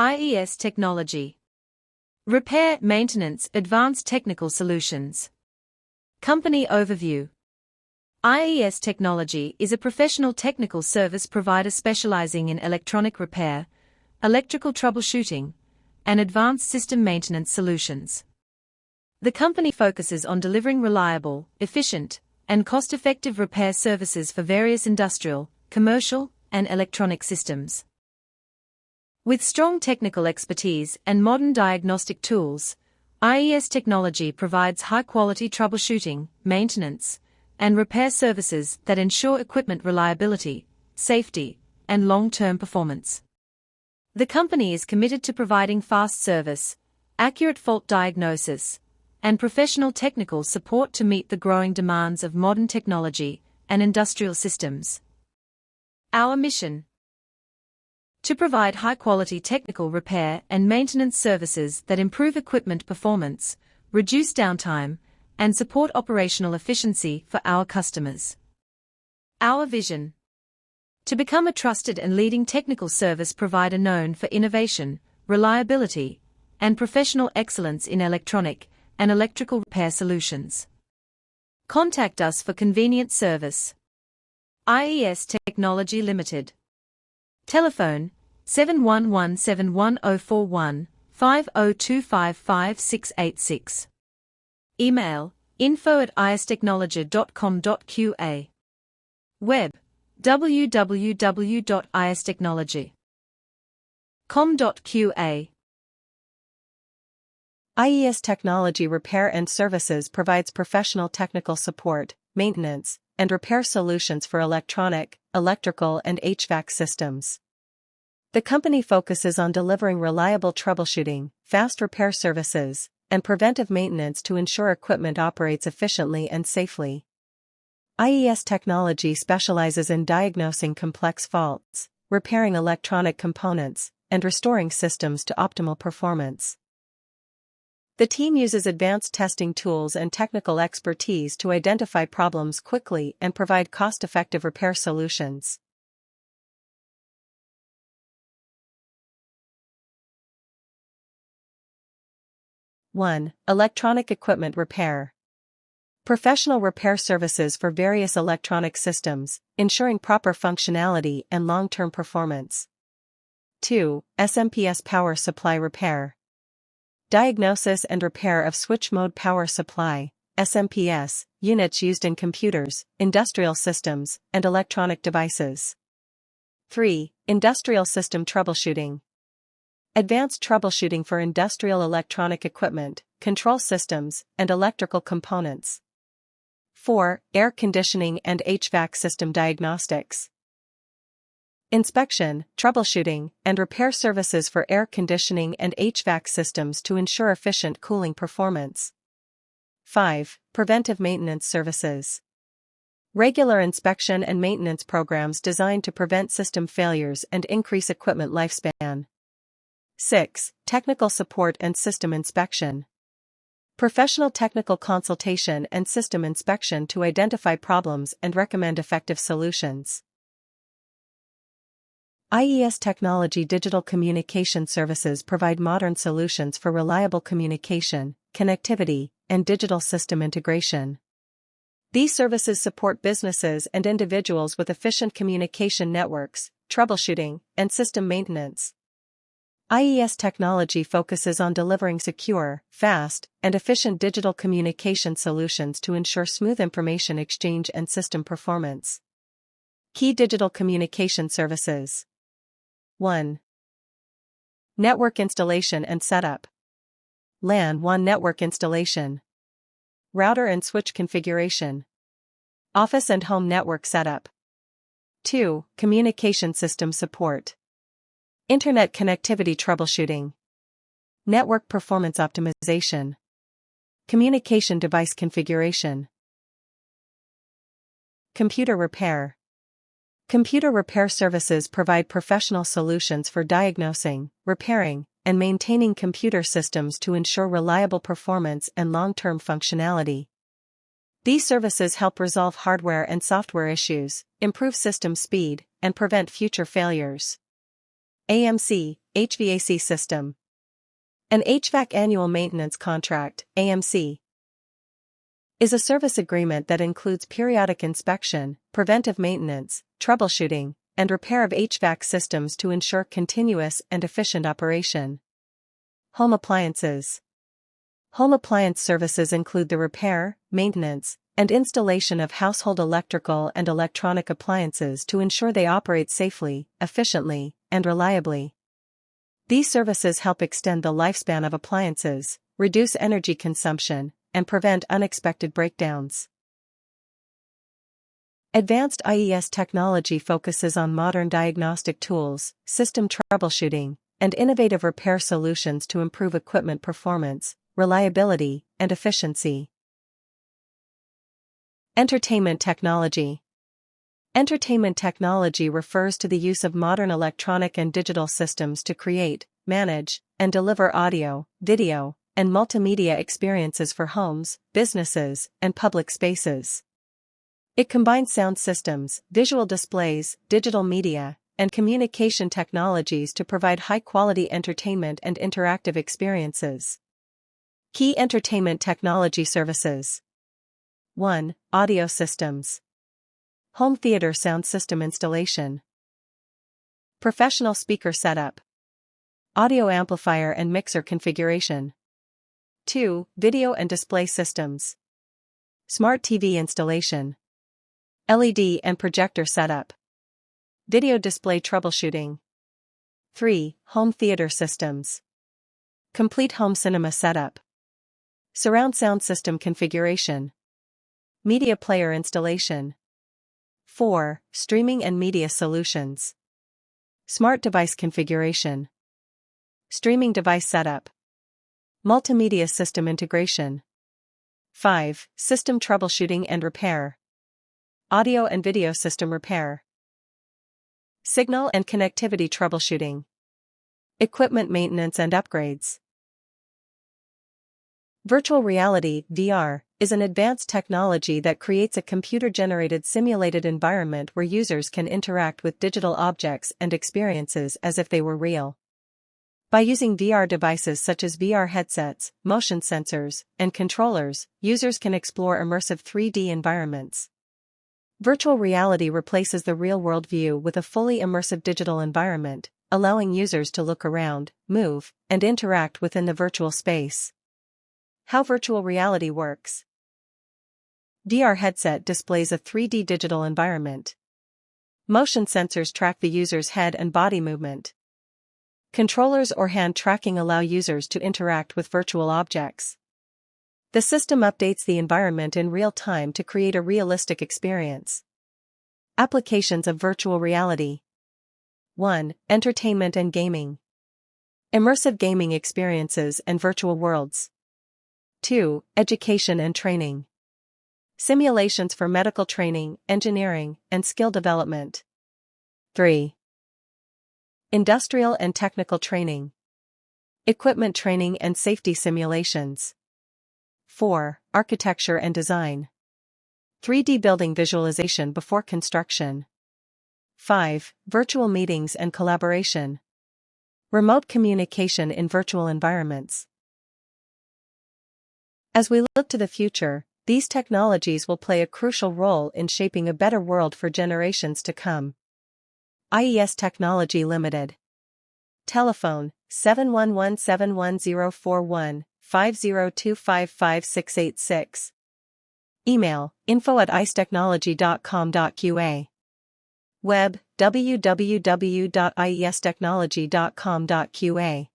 IES Technology. Repair, Maintenance, Advanced Technical Solutions. Company Overview. IES Technology is a professional technical service provider specializing in electronic repair, electrical troubleshooting, and advanced system maintenance solutions. The company focuses on delivering reliable, efficient, and cost-effective repair services for various industrial, commercial, and electronic systems. With strong technical expertise and modern diagnostic tools, IES Technology provides high-quality troubleshooting, maintenance, and repair services that ensure equipment reliability, safety, and long-term performance. The company is committed to providing fast service, accurate fault diagnosis, and professional technical support to meet the growing demands of modern technology and industrial systems. Our mission: to provide high-quality technical repair and maintenance services that improve equipment performance, reduce downtime, and support operational efficiency for our customers. Our vision: to become a trusted and leading technical service provider known for innovation, reliability, and professional excellence in electronic and electrical repair solutions. Contact us for convenient service. IES Technology Limited. Telephone 71171041 50255686. Email info@iestechnology.com.qa. Web www.iestechnology.com.qa. IES Technology Repair and Services provides professional technical support, maintenance, and repair solutions for electronic, electrical, and HVAC systems. The company focuses on delivering reliable troubleshooting, fast repair services, and preventive maintenance to ensure equipment operates efficiently and safely. IES Technology specializes in diagnosing complex faults, repairing electronic components, and restoring systems to optimal performance. The team uses advanced testing tools and technical expertise to identify problems quickly and provide cost-effective repair solutions. (1) Electronic equipment repair. Professional repair services for various electronic systems, ensuring proper functionality and long-term performance. 2. SMPS power supply repair. Diagnosis and repair of switch-mode power supply, SMPS, units used in computers, industrial systems, and electronic devices. 3. Industrial system troubleshooting. Advanced troubleshooting for industrial electronic equipment, control systems, and electrical components. 4. Air conditioning and HVAC system diagnostics. Inspection, troubleshooting, and repair services for air conditioning and HVAC systems to ensure efficient cooling performance. 5. Preventive maintenance services. Regular inspection and maintenance programs designed to prevent system failures and increase equipment lifespan. 6. Technical support and system inspection. Professional technical consultation and system inspection to identify problems and recommend effective solutions. IES Technology Digital Communication Services provide modern solutions for reliable communication, connectivity, and digital system integration. These services support businesses and individuals with efficient communication networks, troubleshooting, and system maintenance. IES Technology focuses on delivering secure, fast, and efficient digital communication solutions to ensure smooth information exchange and system performance. Key digital communication services. 1. Network installation and setup. LAN WAN network installation. Router and switch configuration. Office and home network setup. 2. Communication system support. Internet connectivity troubleshooting. Network performance optimization. Communication device configuration. Computer repair. Computer repair services provide professional solutions for diagnosing, repairing, and maintaining computer systems to ensure reliable performance and long-term functionality. These services help resolve hardware and software issues, improve system speed, and prevent future failures. AMC, HVAC system. An HVAC annual maintenance contract, AMC, is a service agreement that includes periodic inspection, preventive maintenance, troubleshooting, and repair of HVAC systems to ensure continuous and efficient operation. Home appliances. Home appliance services include the repair, maintenance, and installation of household electrical and electronic appliances to ensure they operate safely, efficiently, and reliably. These services help extend the lifespan of appliances, reduce energy consumption, and prevent unexpected breakdowns. Advanced IES technology focuses on modern diagnostic tools, system troubleshooting, and innovative repair solutions to improve equipment performance, reliability, and efficiency. Entertainment technology. Entertainment technology refers to the use of modern electronic and digital systems to create, manage, and deliver audio, video, and multimedia experiences for homes, businesses, and public spaces. It combines sound systems, visual displays, digital media, and communication technologies to provide high-quality entertainment and interactive experiences. Key entertainment technology services. 1. Audio systems. Home theater sound system installation. Professional speaker setup. Audio amplifier and mixer configuration. 2. Video and display systems. Smart TV installation. LED and projector setup. Video display troubleshooting. 3. Home theater systems. Complete home cinema setup. Surround sound system configuration. Media player installation. 4. Streaming and media solutions. Smart device configuration. Streaming device setup. Multimedia system integration. 5. System troubleshooting and repair. Audio and video system repair. Signal and connectivity troubleshooting. Equipment maintenance and upgrades. Virtual reality, VR, is an advanced technology that creates a computer-generated simulated environment where users can interact with digital objects and experiences as if they were real. By using VR devices such as VR headsets, motion sensors, and controllers, users can explore immersive 3D environments. Virtual reality replaces the real-world view with a fully immersive digital environment, allowing users to look around, move, and interact within the virtual space. How virtual reality works. VR headset displays a 3D digital environment. Motion sensors track the user's head and body movement. Controllers or hand tracking allow users to interact with virtual objects. The system updates the environment in real time to create a realistic experience. Applications of virtual reality. 1. Entertainment and gaming. Immersive gaming experiences and virtual worlds. 2. Education and training. Simulations for medical training, engineering, and skill development. 3. Industrial and technical training. Equipment training and safety simulations. 4. Architecture and design. 3D building visualization before construction. 5. Virtual meetings and collaboration. Remote communication in virtual environments. As we look to the future, these technologies will play a crucial role in shaping a better world for generations to come. IES Technology Limited. Telephone, 711-71041, 502555686. Email, info@iestechnology.com.qa. Web, www.iestechnology.com.qa.